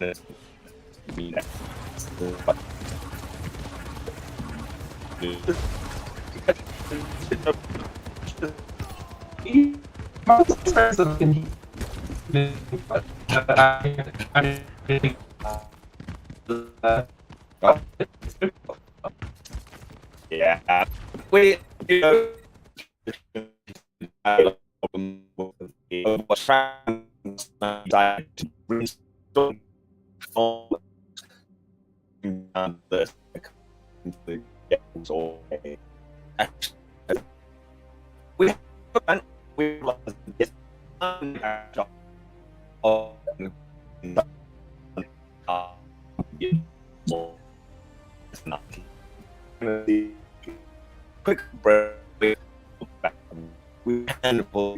Yeah, we we quick break. We handle.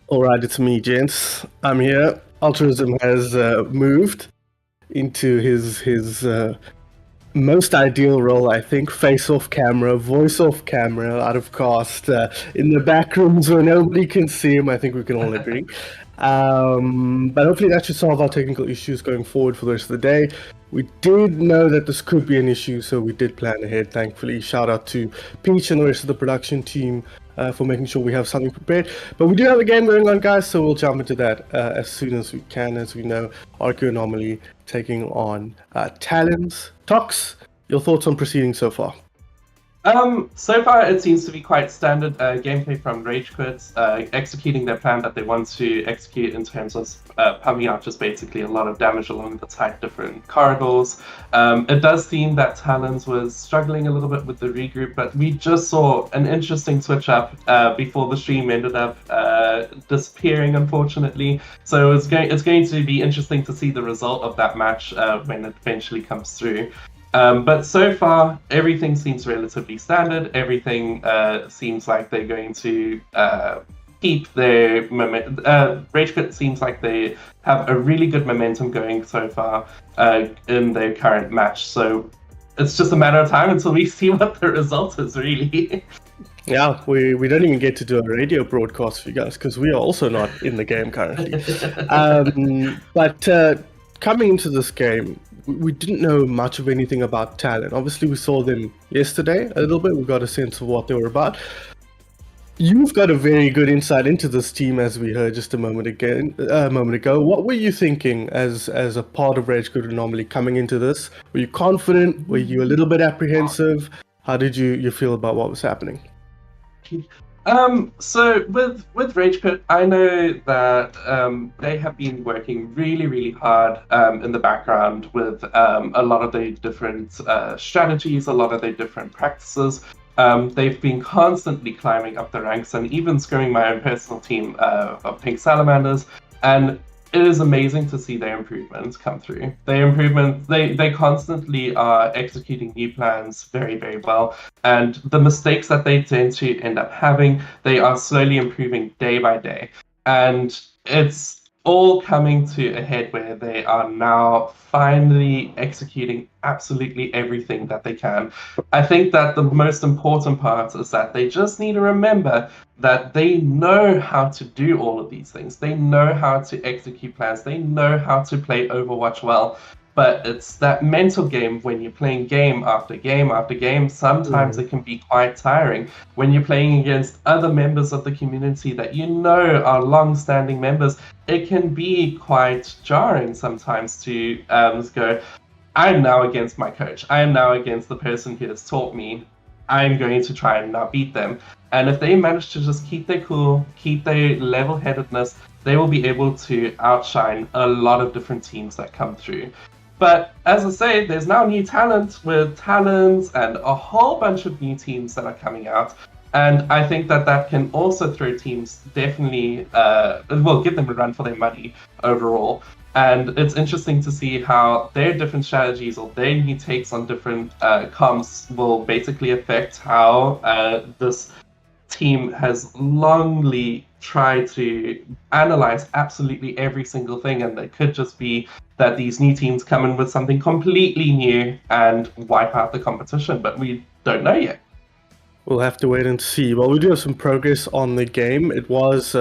All right, it's me, gents. I'm here. Altruism has moved into his most ideal role, I think. Face off camera, voice off camera, out of cast, in the back rooms where nobody can see him. I think we can all agree. But hopefully that should solve our technical issues going forward for the rest of the day. We did know that this could be an issue, so we did plan ahead, thankfully. Shout out to Peach and the rest of the production team for making sure we have something prepared. But we do have a game going on, guys, so we'll jump into that as soon as we can. As we know, Arco Anomaly taking on Talons. Tox, your thoughts on proceeding so far? So far it seems to be quite standard gameplay from Rage Quit, executing their plan that they want to execute in terms of pumping out just basically a lot of damage along the tight different corridors. It does seem that Talons was struggling a little bit with the regroup, but we just saw an interesting switch up before the stream ended up disappearing, unfortunately. So it's going to be interesting to see the result of that match when it eventually comes through. But so far, everything seems relatively standard. Everything seems like they're going to keep their momentum. Rage Quit seems like they have a really good momentum going so far in their current match. So it's just a matter of time until we see what the result is, really. Yeah, we don't even get to do a radio broadcast for you guys because we are also not in the game currently. But coming into this game, we didn't know much of anything about Talon. Obviously, we saw them yesterday a little bit. We got a sense of what they were about. You've got a very good insight into this team, as we heard just a moment ago. What were you thinking as a part of Rage Quit Anomaly coming into this? Were you confident? Were you a little bit apprehensive? How did you feel about what was happening? So with Rage Quit, I know that they have been working really, really hard in the background with a lot of the different strategies, a lot of the different practices. They've been constantly climbing up the ranks and even scoring my own personal team of Pink Salamanders. And it is amazing to see their improvements come through. They constantly are executing new plans very, very well. And the mistakes that they tend to end up having, they are slowly improving day by day. And it's all coming to a head where they are now finally executing absolutely everything that they can. I think that the most important part is that they just need to remember that they know how to do all of these things. They know how to execute plans. They know how to play Overwatch well. But it's that mental game when you're playing game after game after game. Sometimes it can be quite tiring when you're playing against other members of the community that you know are long-standing members. It can be quite jarring sometimes to go, I'm now against my coach. I am now against the person who has taught me. I'm going to try and now beat them. And if they manage to just keep their cool, keep their level-headedness, they will be able to outshine a lot of different teams that come through. But as I say, there's now new talent with Talons and a whole bunch of new teams that are coming out. And I think that can also throw teams definitely, give them a run for their money overall. And it's interesting to see how their different strategies or their new takes on different comps will basically affect how this team has longly tried to analyze absolutely every single thing, and it could just be that these new teams come in with something completely new and wipe out the competition, but we don't know yet. We'll have to wait and see. Well, we do have some progress on the game. It was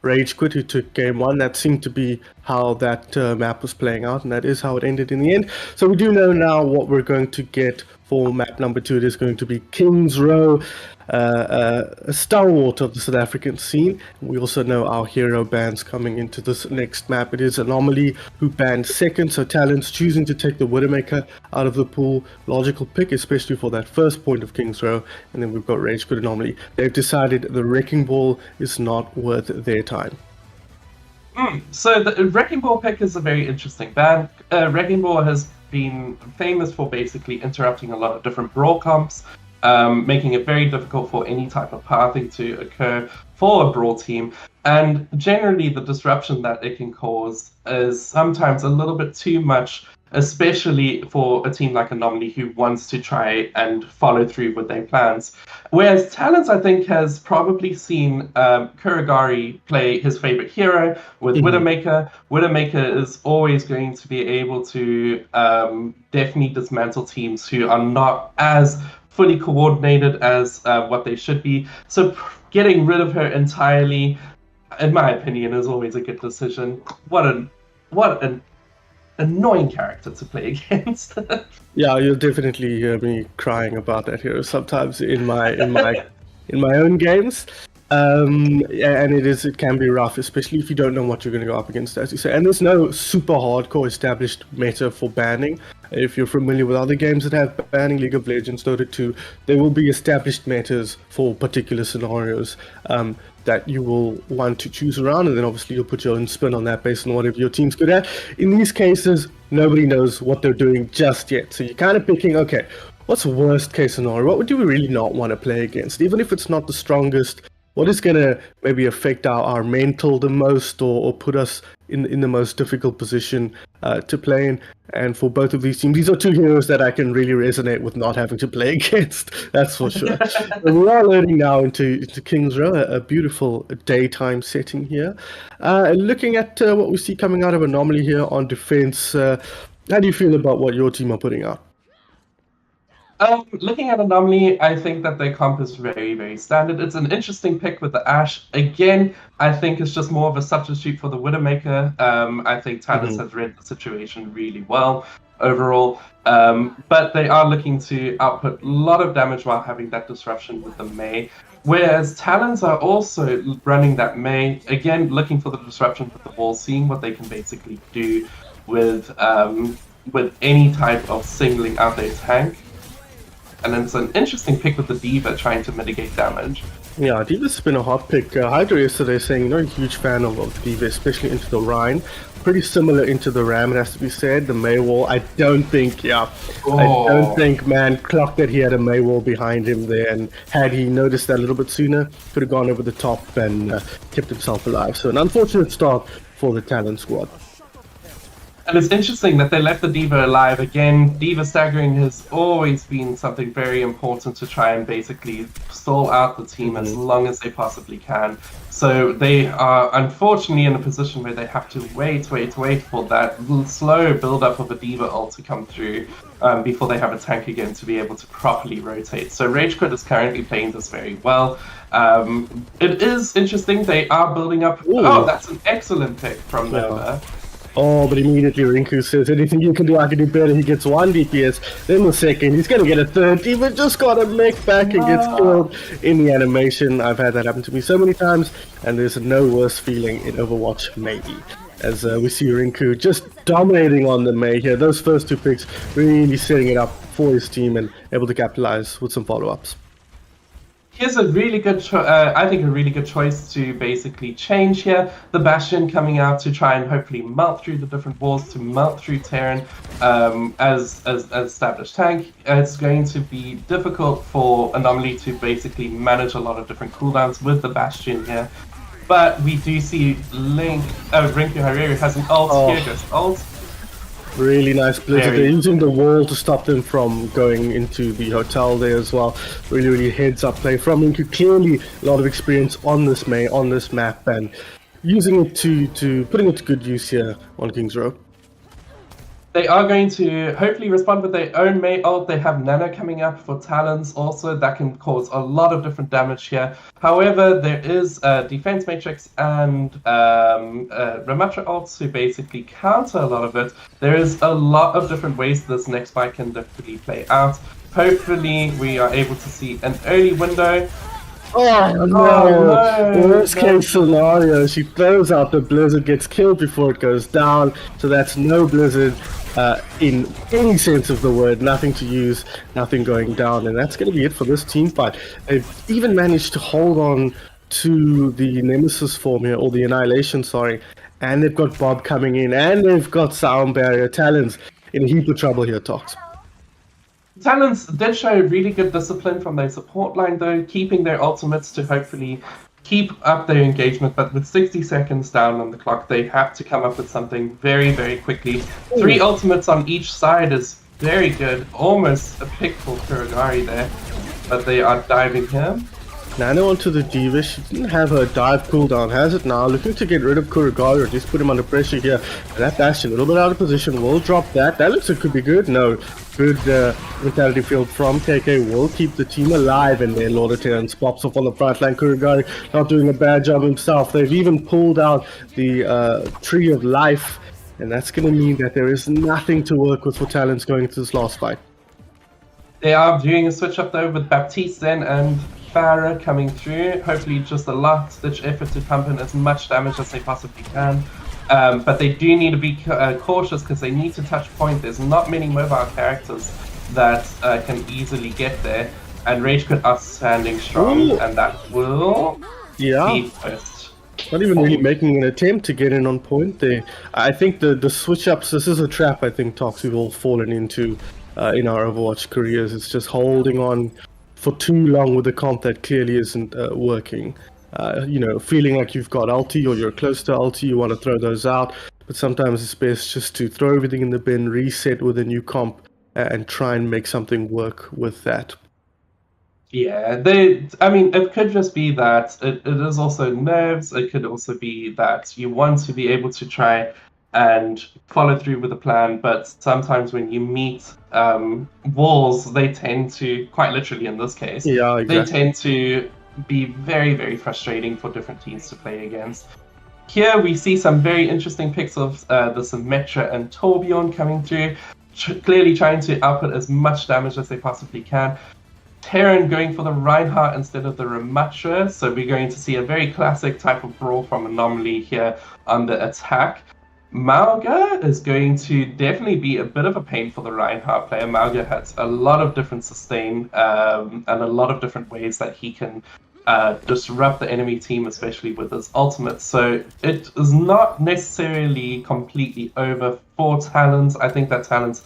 Rage Quit who took game one. That seemed to be how that map was playing out, and that is how it ended in the end. So we do know now what we're going to get for map number 2. It is going to be King's Row, a stalwart of the South African scene. We also know our hero bans coming into this next map. It is Anomaly who banned second, so Talons choosing to take the Widowmaker out of the pool. Logical pick, especially for that first point of King's Row. And then we've got Rage Quit Anomaly. They've decided the Wrecking Ball is not worth their time. So the Wrecking Ball pick is a very interesting ban. Wrecking Ball has been famous for basically interrupting a lot of different brawl comps, making it very difficult for any type of pathing to occur for a brawl team. And generally the disruption that it can cause is sometimes a little bit too much especially for a team like Anomaly who wants to try and follow through with their plans. Whereas Talons, I think, has probably seen Kuragari play his favorite hero with Widowmaker. Widowmaker is always going to be able to definitely dismantle teams who are not as fully coordinated as what they should be. So getting rid of her entirely, in my opinion, is always a good decision. What an annoying character to play against. Yeah, you'll definitely hear me crying about that hero sometimes in my own games. And it can be rough, especially if you don't know what you're going to go up against, as you say. And there's no super hardcore established meta for banning. If you're familiar with other games that have banning, League of Legends, Dota 2, there will be established metas for particular scenarios that you will want to choose around, and then obviously you'll put your own spin on that based on whatever your team's good at. In these cases, nobody knows what they're doing just yet, so you're kind of picking, okay, what's the worst case scenario? What do we really not want to play against? Even if it's not the strongest, what is going to maybe affect our mental the most, or put us in the most difficult position to play in? And for both of these teams, these are two heroes that I can really resonate with not having to play against, that's for sure. We are loading now into King's Row, a beautiful daytime setting here. Looking at what we see coming out of Anomaly here on defense, how do you feel about what your team are putting out? Looking at Anomaly, I think that their comp is very, very standard. It's an interesting pick with the Ashe. Again, I think it's just more of a substitute for the Widowmaker. I think Talons has read the situation really well overall. But they are looking to output a lot of damage while having that disruption with the Mei. Whereas Talons are also running that Mei, again, looking for the disruption with the wall, seeing what they can basically do with any type of singling out their tank. And then it's an interesting pick with the D.Va trying to mitigate damage. Yeah, D.Va's been a hot pick. Hydra yesterday saying not a huge fan of D.Va, especially into the Rhine. Pretty similar into the Ram, it has to be said. The Mei wall, I don't think man clocked that he had a Mei wall behind him there, and had he noticed that a little bit sooner, could have gone over the top and kept himself alive. So an unfortunate start for the Talon squad. And it's interesting that they left the D.Va alive. Again, D.Va staggering has always been something very important to try and basically stall out the team as long as they possibly can. So they are unfortunately in a position where they have to wait for that slow build-up of a D.Va ult to come through before they have a tank again to be able to properly rotate. So RageQuit is currently playing this very well. It is interesting, they are building up... Ooh. Oh, that's an excellent pick from Nova. Oh, but immediately Rinku says, anything you can do, I can do better. He gets 1 DPS, then the second, he's going to get a third. Even just got a mech back and gets killed in the animation. I've had that happen to me so many times, and there's no worse feeling in Overwatch, maybe. As we see Rinku just dominating on the Mei here. Those first 2 picks really setting it up for his team and able to capitalize with some follow-ups. Here's a really good, I think a really good choice to basically change here. The Bastion coming out to try and hopefully melt through the different walls, to melt through Terran as established tank. It's going to be difficult for Anomaly to basically manage a lot of different cooldowns with the Bastion here. But we do see Rinku Hareru has an ult. Here goes ult. Really nice blizzard. They're using the wall to stop them from going into the hotel there as well. Really heads up play from Rinku. Clearly a lot of experience on this Mei, on this map, and using it to putting it to good use here on King's Row. They are going to hopefully respond with their own Mei ult. They have Nana coming up for Talons also. That can cause a lot of different damage here. However, there is Defense Matrix and Ramatra ults to basically counter a lot of it. There is a lot of different ways this next fight can definitely play out. Hopefully, we are able to see an early window. Oh no! Worst case scenario, she throws out the blizzard, gets killed before it goes down, so that's no blizzard in any sense of the word, nothing to use, nothing going down, and that's going to be it for this team fight. They've even managed to hold on to the Nemesis form here, or the Annihilation, sorry, and they've got Bob coming in, and they've got Sound Barrier. Talons in a heap of trouble here, Tox. Talons did show really good discipline from their support line, though, keeping their ultimates to hopefully keep up their engagement, but with 60 seconds down on the clock, they have to come up with something very, very quickly. 3 ultimates on each side is very good. Almost a pick for Kuragari there, but they are diving him. Nano onto the Diva. She didn't have her dive cooldown, has it now? Looking to get rid of Kuragari or just put him under pressure here. That Bastion, a little bit out of position, will drop that. That looks like it could be good. No. Good mentality field from KK will keep the team alive, and then Lord of Terrence pops off on the front line. Kuragari not doing a bad job himself. They've even pulled out the Tree of Life, and that's going to mean that there is nothing to work with for Talons going into this last fight. They are doing a switch up though with Baptiste then and Farah coming through. Hopefully just a last-ditch effort to pump in as much damage as they possibly can. But they do need to be cautious because they need to touch point. There's not many mobile characters that can easily get there. And Rage Quit are standing strong, and that will be first. Not even really making an attempt to get in on point. I think the switch-ups, this is a trap I think Tox we've all fallen into in our Overwatch careers. It's just holding on for too long with a comp that clearly isn't working. Feeling like you've got ulti or you're close to ulti, you want to throw those out, but sometimes it's best just to throw everything in the bin, reset with a new comp, and try and make something work with that. Yeah, it could just be that it is also nerves. It could also be that you want to be able to try and follow through with a plan, but sometimes when you meet walls, they tend to, quite literally in this case, they tend to be very, very frustrating for different teams to play against. Here we see some very interesting picks of the Symmetra and Torbjorn coming through, clearly trying to output as much damage as they possibly can. Terran going for the Reinhardt instead of the Ramatra, so we're going to see a very classic type of brawl from Anomaly here on the attack. Mauga is going to definitely be a bit of a pain for the Reinhardt player. Mauga has a lot of different sustain and a lot of different ways that he can disrupt the enemy team, especially with his ultimate. So it is not necessarily completely over for Talons. I think that Talons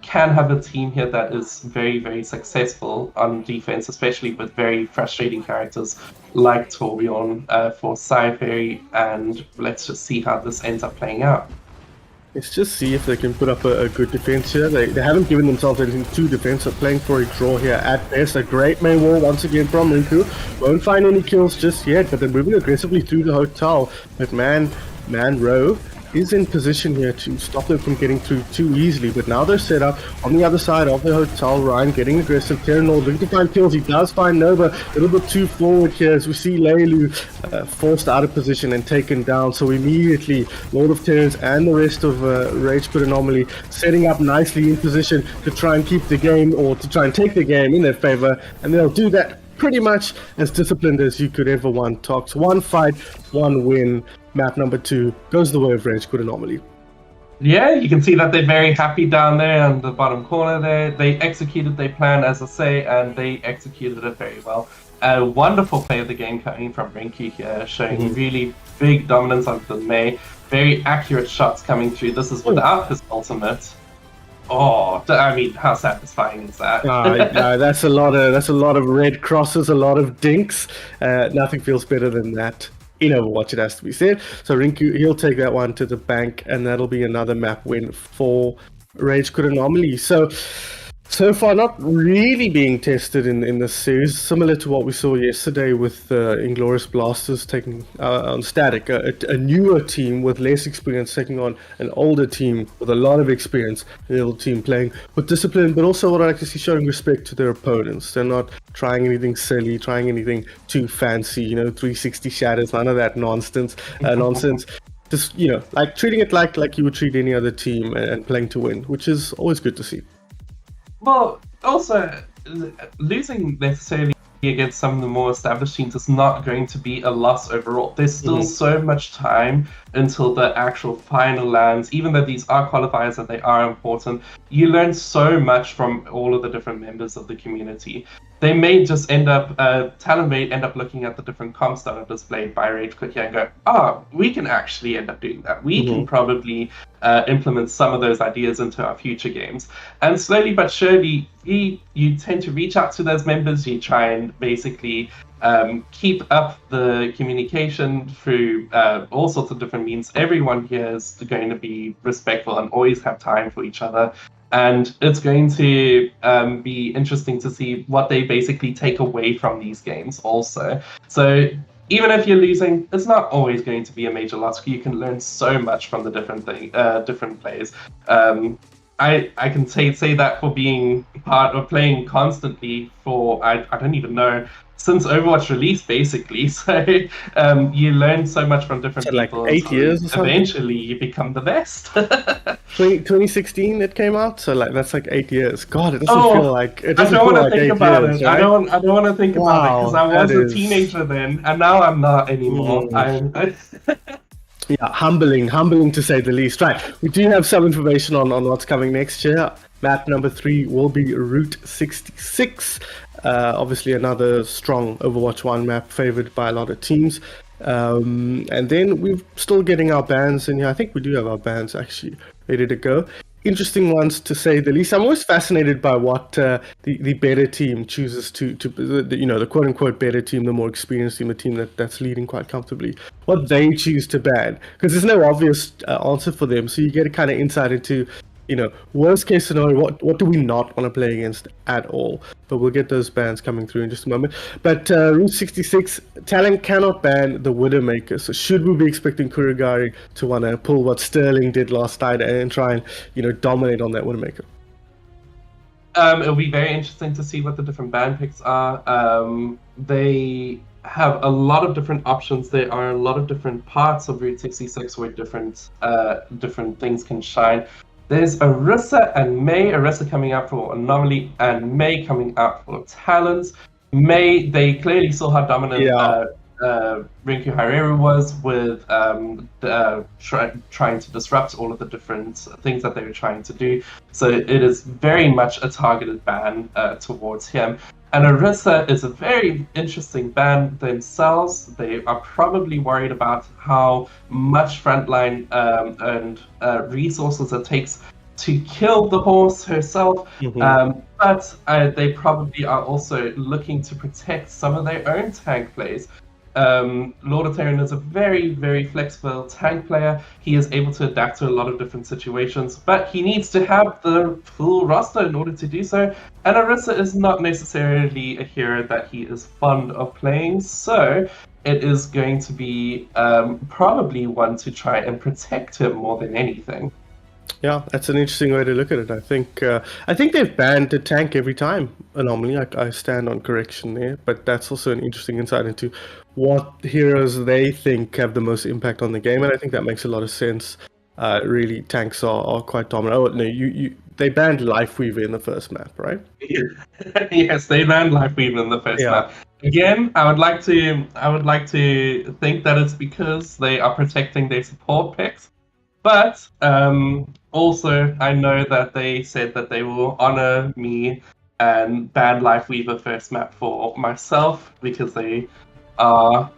can have a team here that is very, very successful on defense, especially with very frustrating characters like Torbjorn for Cypher, and let's just see how this ends up playing out. Let's just see if they can put up a good defense here. They haven't given themselves anything to defend, so playing for a draw here at best. A great main wall once again from Rinku. Won't find any kills just yet, but they're moving aggressively through the hotel. But Man Row is in position here to stop them from getting through too easily, but now they're set up on the other side of the hotel. Ryan getting aggressive. Terran looking to find kills. He does find Nova a little bit too forward here as we see Leilu forced out of position and taken down. So immediately Lord of Terrans and the rest of Rage Quit Anomaly setting up nicely in position to try and keep the game, or to try and take the game in their favor, and they'll do that pretty much as disciplined as you could ever want. Tox, one fight, one win. Map number 2 goes the way of Rage Quit Anomaly. Yeah, you can see that they're very happy down there in the bottom corner there. They executed their plan, as I say, and they executed it very well. A wonderful play of the game coming from Rinku here, showing really big dominance on the Mei. Very accurate shots coming through. This is without his ultimate. Oh, I mean, how satisfying is that? That's a lot of red crosses, a lot of dinks. Nothing feels better than that. In Overwatch, it has to be said. So Rinku, he'll take that one to the bank, and that'll be another map win for Rage Quit Anomaly. So far, not really being tested in this series, similar to what we saw yesterday with Inglorious Blasters taking on Static, a newer team with less experience taking on an older team with a lot of experience, a little team playing with discipline, but also what I like to see, showing respect to their opponents. They're not trying anything silly, trying anything too fancy, 360 shatters, none of that nonsense. Just, like treating it like you would treat any other team and playing to win, which is always good to see. Well, also, losing necessarily against some of the more established teams is not going to be a loss overall. There's still so much time until the actual final lands. Even though these are qualifiers and they are important, you learn so much from all of the different members of the community. They may just end up, Talon may end up looking at the different comps that are displayed by Rage Quit here and go, we can actually end up doing that. We can probably implement some of those ideas into our future games. And slowly but surely, you tend to reach out to those members. You try and basically keep up the communication through all sorts of different means. Everyone here is going to be respectful and always have time for each other. And it's going to be interesting to see what they basically take away from these games also. So even if you're losing, it's not always going to be a major loss. You can learn so much from the different plays. I can say that for being part of playing constantly for, I don't even know, since Overwatch release, basically. So you learn so much from different people. Like 8 years or something? Eventually, you become the best. 2016 it came out, so like that's like 8 years. God, it doesn't feel like it. I Doesn't don't feel want to like think 8 about years, it. right? I don't want to think about it because I was that a is- teenager then, and now I'm not anymore. Yeah, humbling to say the least. Right, we do have some information on what's coming next year. Map number 3 will be Route 66. Obviously, another strong Overwatch 1 map favored by a lot of teams. And then we're still getting our bans in here. I think we do have our bans actually ready to go. Interesting ones to say the least. I'm always fascinated by what the better team chooses to the quote unquote better team, the more experienced team, the team that's leading quite comfortably, what they choose to ban, because there's no obvious answer for them. So you get a kind of insight into, worst case scenario, what do we not want to play against at all? But we'll get those bans coming through in just a moment. But Route 66, Talent cannot ban the Widowmaker. So should we be expecting Kurigari to want to pull what Sterling did last night and try and, dominate on that Widowmaker? It'll be very interesting to see what the different ban picks are. They have a lot of different options. There are a lot of different parts of Route 66 where different things can shine. There's Orisa and May. Orisa coming out for Anomaly and May coming out for Talents. May, they clearly saw how dominant Rinku Hareru was with trying to disrupt all of the different things that they were trying to do. So it is very much a targeted ban towards him. And Orisa is a very interesting ban themselves. They are probably worried about how much frontline and resources it takes to kill the horse herself. Mm-hmm. But they probably are also looking to protect some of their own tank plays. Lord of Terran is a very, very flexible tank player. He is able to adapt to a lot of different situations, but he needs to have the full roster in order to do so. And Orisa is not necessarily a hero that he is fond of playing, so it is going to be probably one to try and protect him more than anything. Yeah, that's an interesting way to look at it. I think they've banned the tank every time. Anomaly, I stand on correction there, but that's also an interesting insight into what heroes they think have the most impact on the game, and I think that makes a lot of sense. Really, tanks are quite dominant. Oh no, they banned Lifeweaver in the first map, right? Yes, they banned Lifeweaver in the first map. Again, I would like to think that it's because they are protecting their support picks. But also, I know that they said that they will honor me and ban Lifeweaver first map for myself because they are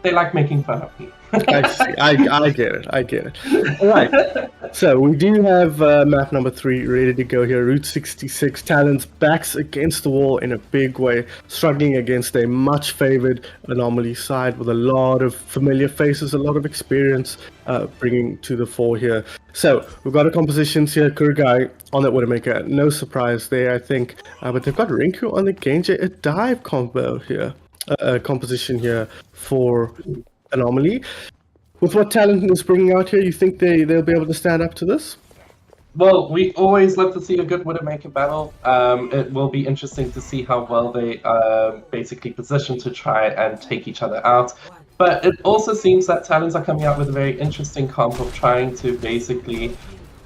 they like making fun of me. I get it. All right. So we do have map number 3 ready to go here. Route 66, Talents backs against the wall in a big way, struggling against a much favored Anomaly side with a lot of familiar faces, a lot of experience bringing to the fore here. So we've got a compositions here. Kurigai on that Widowmaker, no surprise there, I think. But they've got Rinku on the Genji, a dive combo here, composition here for Anomaly. With what Talent is bringing out here, you think they'll be able to stand up to this? Well, we always love to see a good Widowmaker battle. It will be interesting to see how well they basically position to try and take each other out. But it also seems that Talents are coming out with a very interesting comp of trying to basically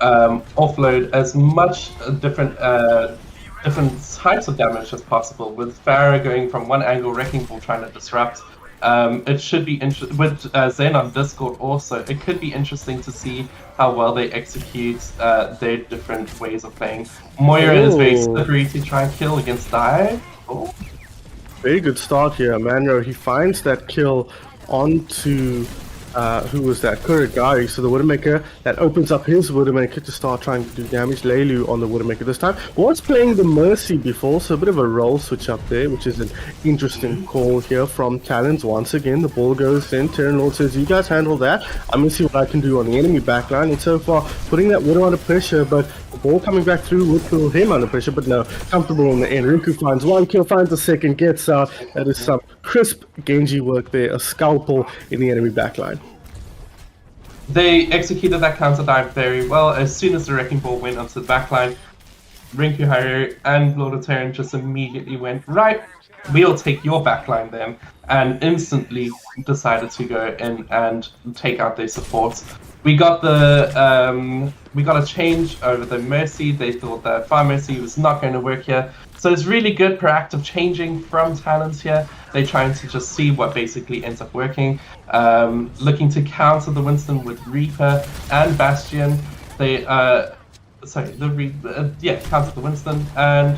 offload as much different types of damage as possible, with Farah going from one angle, Wrecking Ball trying to disrupt. It should be interesting with Zen on Discord also. It could be interesting to see how well they execute their different ways of playing. Moira is very slippery to try and kill against dive. Oh. Very good start here, Manro. He finds that kill onto who was that? Kuragari. So the Widowmaker, that opens up his Widowmaker to start trying to do damage. Leilu on the Widowmaker this time. Was playing the Mercy before, so a bit of a role switch up there, which is an interesting call here from Talons. Once again, the ball goes in. Terran Lord says, you guys handle that. I'm going to see what I can do on the enemy backline. And so far, putting that Widow under pressure, but the ball coming back through would put him under pressure, but no, comfortable in the end. Rinku finds one kill, finds the second, gets out. That is some crisp Genji work there, a scalpel in the enemy backline. They executed that counter dive very well. As soon as the Wrecking Ball went onto the backline, Rinku Haru and Lord of Terran just immediately went, right, we'll take your backline then, and instantly decided to go in and take out their supports. We got a change over the Mercy. They thought that Fire Mercy was not going to work here. So it's really good proactive changing from Talons here. They're trying to just see what basically ends up working. Looking to counter the Winston with Reaper and Bastion. They counter the Winston and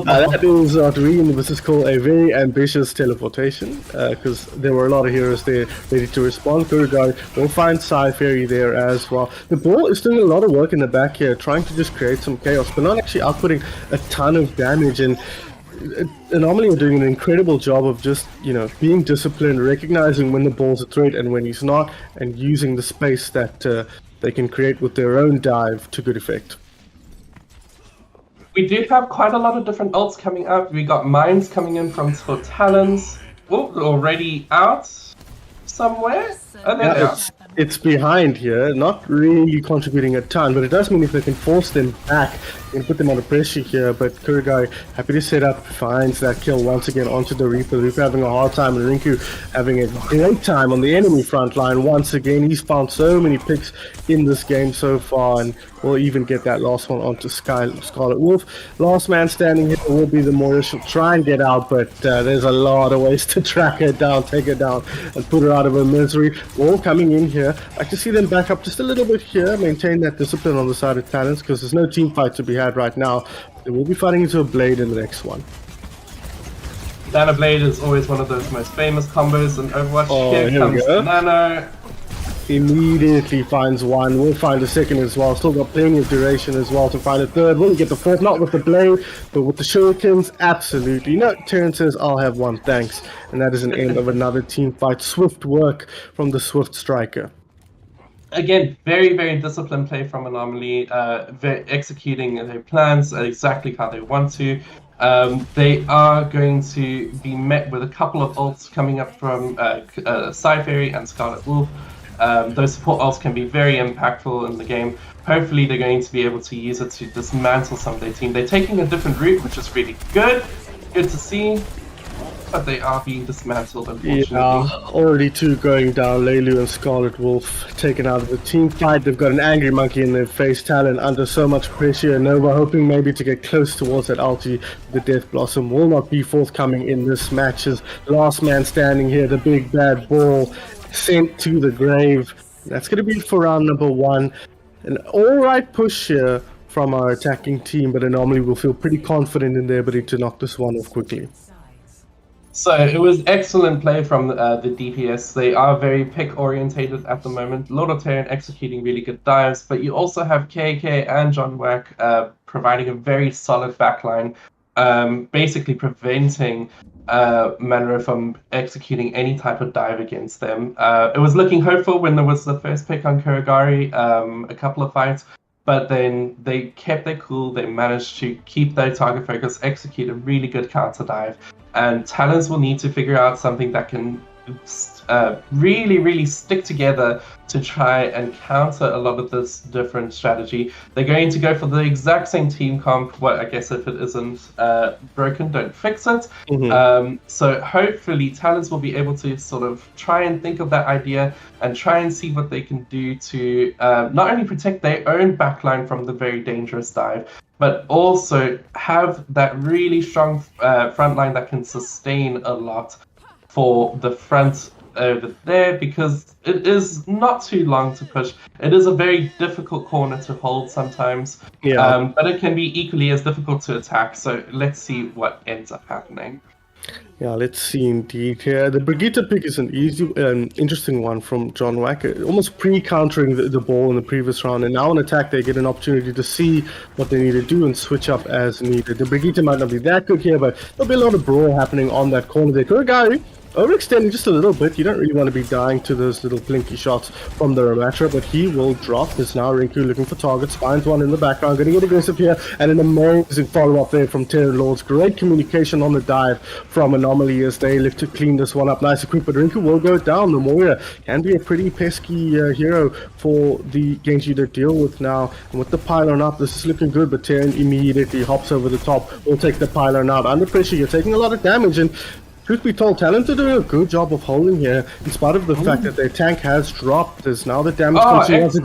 that is what we in the business call a very ambitious teleportation, because there were a lot of heroes there ready to respond. Kuragari will find Sci-Fairy there as well. The ball is doing a lot of work in the back here, trying to just create some chaos, but not actually outputting a ton of damage. And Anomaly are doing an incredible job of just, being disciplined, recognizing when the ball's a threat and when he's not, and using the space that they can create with their own dive to good effect. We do have quite a lot of different ults coming up. We got mines coming in from Talons. Oh, already out somewhere. It's behind here, not really contributing a ton, but it does mean if they can force them back and put them under pressure here. But Kuragari happy to set up, finds that kill once again onto the Reaper. Reaper having a hard time, and Rinku having a great time on the enemy front line. Once again, he's found so many picks in this game so far, and will even get that last one onto Scarlet Wolf. Last man standing here will be the Moira. She'll try and get out, but there's a lot of ways to track her down, take her down, and put her out of her misery. All coming in here. I can see them back up just a little bit here, maintain that discipline on the side of Talons, because there's no team fight to be had right now. They will be fighting into a Blade in the next one. Nano Blade is always one of those most famous combos in Overwatch. Here comes Nano. Immediately finds one, will find a second as well. Still got plenty of duration as well to find a third. Will get the fourth, not with the Blade, but with the shurikens, absolutely. No, Terran says, I'll have one, thanks. And that is an end of another team fight. Swift work from the Swift Striker. Again, very, very disciplined play from Anomaly, executing their plans exactly how they want to. They are going to be met with a couple of ults coming up from Sci-Fairy and Scarlet Wolf. Those support ults can be very impactful in the game. Hopefully they're going to be able to use it to dismantle some of their team. They're taking a different route, which is really good. Good to see. But they are being dismantled, unfortunately. Yeah, already two going down. Leilu and Scarlet Wolf taken out of the team fight. They've got an angry monkey in their face. Talon under so much pressure. Nova hoping maybe to get close towards that ulti. The Death Blossom will not be forthcoming in this match. As last man standing here, the big bad ball sent to the grave. That's going to be for round number one. An alright push here from our attacking team, but Anomaly will feel pretty confident in their ability to knock this one off quickly. So it was excellent play from the DPS. They are very pick orientated at the moment. Lord of Terran executing really good dives, but you also have KK and John Wack providing a very solid backline, basically preventing Manro from executing any type of dive against them. It was looking hopeful when there was the first pick on Kuragari, a couple of fights, but then they kept their cool. They managed to keep their target focus, execute a really good counter dive. And Talons will need to figure out something that can really, really stick together to try and counter a lot of this different strategy. They're going to go for the exact same team comp. Well, I guess if it isn't broken, don't fix it. So hopefully Talons will be able to sort of try and think of that idea and try and see what they can do to not only protect their own backline from the very dangerous dive, but also have that really strong front line that can sustain a lot for the front over there, because it is not too long to push. It is a very difficult corner to hold sometimes, but it can be equally as difficult to attack. So let's see what ends up happening. Yeah, let's see indeed here. The Brigitte pick is an interesting one from John Wack, almost pre-countering the ball in the previous round, and now in attack they get an opportunity to see what they need to do and switch up as needed. The Brigitte might not be that good here, but there'll be a lot of brawl happening on that corner there. Kuragari overextending just a little bit. You don't really want to be dying to those little blinky shots from the Ramatra, but he will drop. There's now Rinku looking for targets, finds one in the background, going to get aggressive here, and an amazing follow-up there from Terror Lords. Great communication on the dive from Anomaly as they look to clean this one up nice and quick, but Rinku will go down. The Moira can be a pretty pesky hero for the Genji to deal with now, and with the pylon up, this is looking good, but Terran immediately hops over the top, will take the pylon out. Under pressure, you're taking a lot of damage, and truth be told, Talent are doing a good job of holding here, in spite of the fact that their tank has dropped. There's now the damage